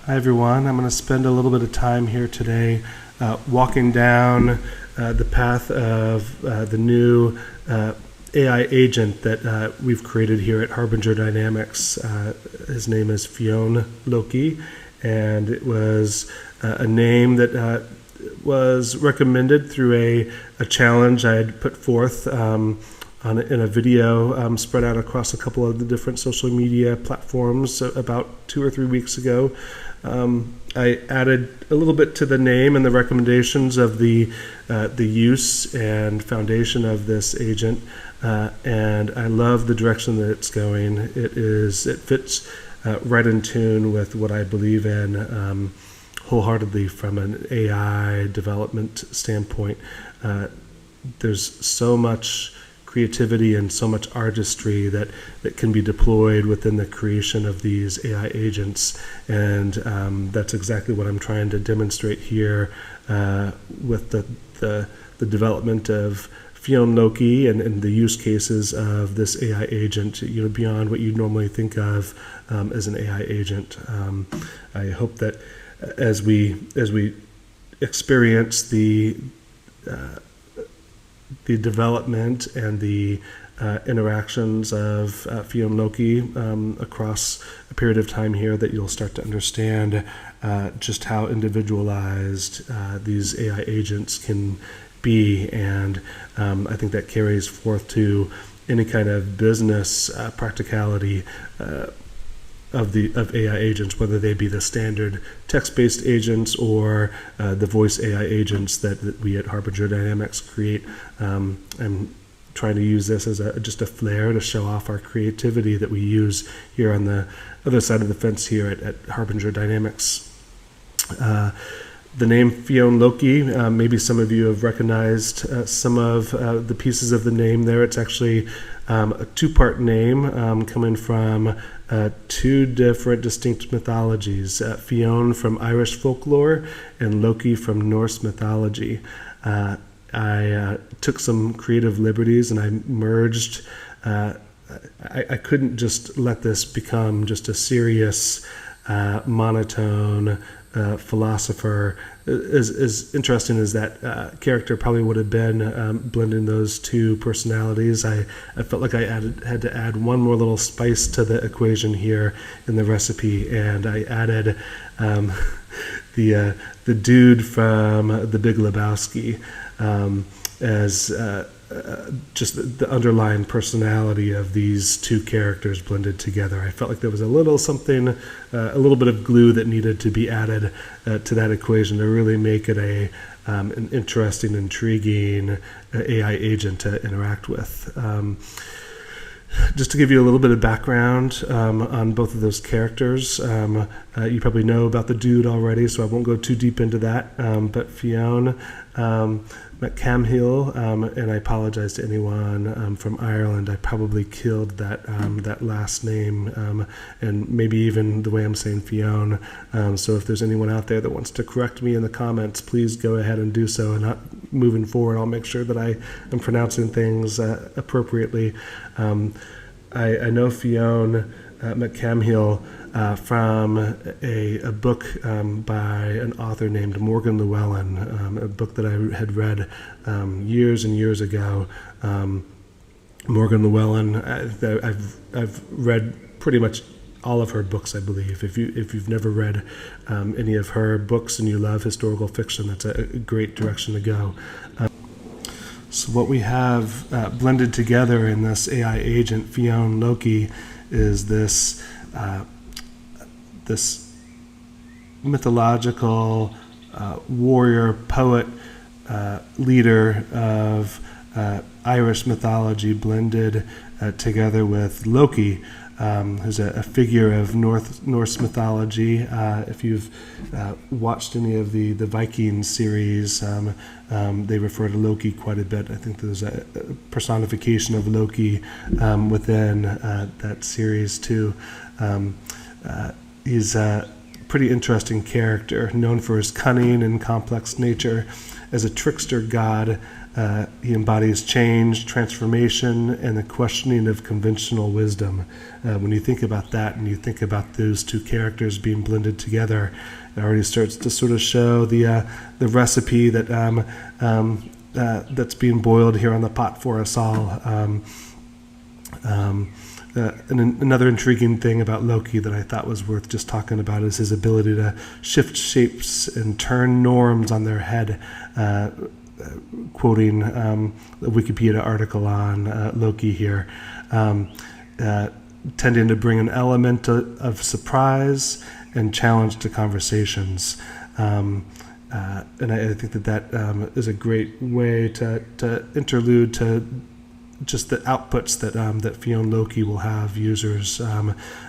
Hi everyone, I'm going to spend a little bit of time here today walking down the path of the new AI agent that we've created here at Harbinger Dynamics. His name is Fionn Loki, and it was a name that was recommended through a challenge I had put forth in a video spread out across a couple of the different social media platforms about 2 or 3 weeks ago. I added a little bit to the name and the recommendations of the use and foundation of this agent, and I love the direction that it's going. It fits right in tune with what I believe in wholeheartedly from an AI development standpoint. There's so much creativity and so much artistry that can be deployed within the creation of these AI agents, and that's exactly what I'm trying to demonstrate here with the development of Fionn Loki and the use cases of this AI agent, beyond what you normally think of as an AI agent. I hope that as we experience the development and the interactions of Fionn Loki across a period of time here, that you'll start to understand just how individualized these AI agents can be, and I think that carries forth to any kind of business practicality of AI agents, whether they be the standard text-based agents or the voice AI agents that we at Harbinger Dynamics create. I'm trying to use this as just a flair to show off our creativity that we use here on the other side of the fence here at Harbinger Dynamics. The name Fionn Loki, maybe some of you have recognized some of the pieces of the name there. It's actually a two-part name coming from two different distinct mythologies, Fionn from Irish folklore and Loki from Norse mythology. I took some creative liberties and I merged. I couldn't just let this become just a serious, monotone philosopher. As interesting as that character probably would have been, blending those two personalities, I felt like I had to add one more little spice to the equation here in the recipe, and I added the dude from The Big Lebowski as just the underlying personality of these two characters blended together. I felt like there was a little something, a little bit of glue that needed to be added to that equation to really make it an interesting, intriguing AI agent to interact with. Just to give you a little bit of background on both of those characters, you probably know about the dude already, so I won't go too deep into that, but Fionn Camhill, and I apologize to anyone from Ireland. I probably killed that last name, and maybe even the way I'm saying Fionn. So if there's anyone out there that wants to correct me in the comments, please go ahead and do so. And moving forward, I'll make sure that I am pronouncing things appropriately. I know Fionn McCamhill from a book by an author named Morgan Llewellyn, a book that I had read years and years ago. Morgan Llewellyn, I've read pretty much all of her books, I believe. If you've never read any of her books and you love historical fiction, that's a great direction to go. So what we have blended together in this AI agent, Fionn Loki, is this mythological warrior, poet, leader of Irish mythology, blended together with Loki, who's a figure of Norse mythology. If you've watched any of the Viking series, they refer to Loki quite a bit. I think there's a personification of Loki within that series too. He's a pretty interesting character, known for his cunning and complex nature. As a trickster god, He embodies change, transformation, and the questioning of conventional wisdom. When you think about that and you think about those two characters being blended together, it already starts to sort of show the recipe that that's being boiled here on the pot for us all. And another intriguing thing about Loki that I thought was worth just talking about is his ability to shift shapes and turn norms on their head. Quoting a Wikipedia article on Loki here, tending to bring an element of surprise and challenge to conversations. And I think that is a great way to interlude to just the outputs that Fionn Loki will have users,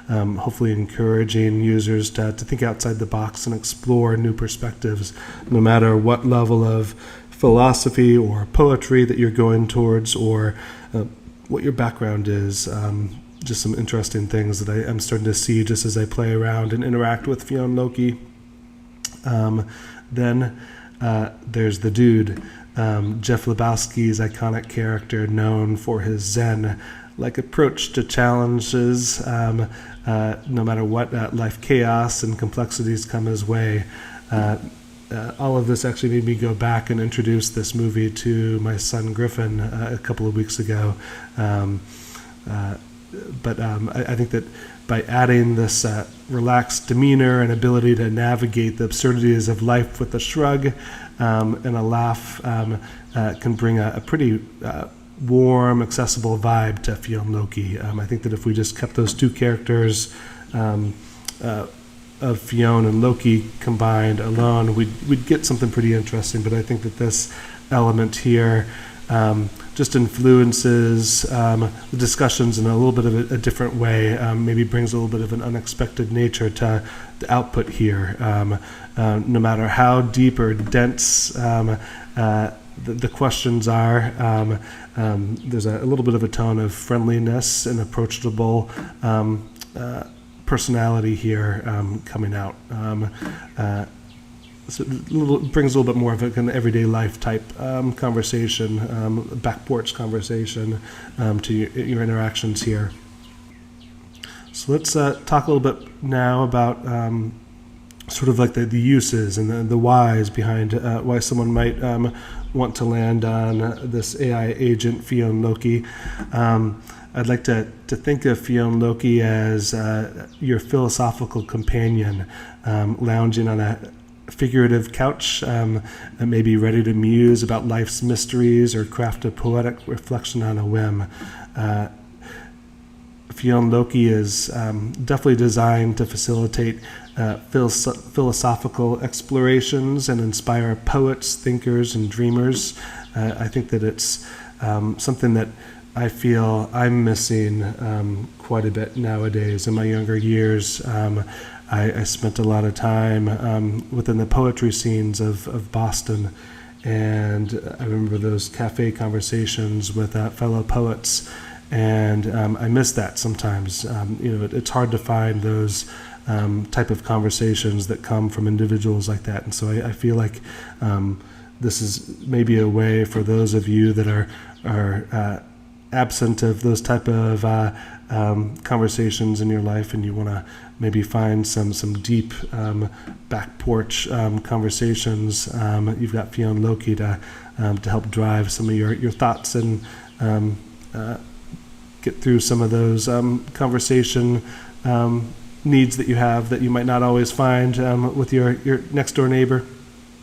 hopefully encouraging users to think outside the box and explore new perspectives, no matter what level of philosophy or poetry that you're going towards, or what your background is. Just some interesting things that I'm starting to see just as I play around and interact with Fionn Loki. Then there's the dude, Jeff Lebowski's iconic character, known for his zen-like approach to challenges, no matter what life chaos and complexities come his way. All of this actually made me go back and introduce this movie to my son Griffin a couple of weeks ago. But I think that by adding this relaxed demeanor and ability to navigate the absurdities of life with a shrug and a laugh can bring a pretty warm, accessible vibe to Fionn Loki. I think that if we just kept those two characters of Fionn and Loki combined alone, we'd get something pretty interesting. But I think that this element here just influences the discussions in a little bit of a different way, maybe brings a little bit of an unexpected nature to the output here. No matter how deep or dense the questions are, there's a little bit of a tone of friendliness and approachable personality here coming out. So it brings a little bit more of an everyday life type conversation, back porch conversation to your interactions here. So let's talk a little bit now about sort of like the uses and the whys behind why someone might want to land on this AI agent Fionn Loki. I'd like to think of Fionn Loki as your philosophical companion, lounging on a figurative couch, and maybe ready to muse about life's mysteries or craft a poetic reflection on a whim. Fionn Loki is definitely designed to facilitate philosophical explorations and inspire poets, thinkers, and dreamers. I think that it's something that I feel I'm missing quite a bit nowadays. In my younger years, I spent a lot of time within the poetry scenes of Boston, and I remember those cafe conversations with fellow poets, and I miss that sometimes. It's hard to find those type of conversations that come from individuals like that, and so I feel like this is maybe a way for those of you that are absent of those type of conversations in your life, and you want to maybe find some deep back porch conversations. You've got Fionn Loki to help drive some of your thoughts and get through some of those conversation needs that you have that you might not always find with your next door neighbor.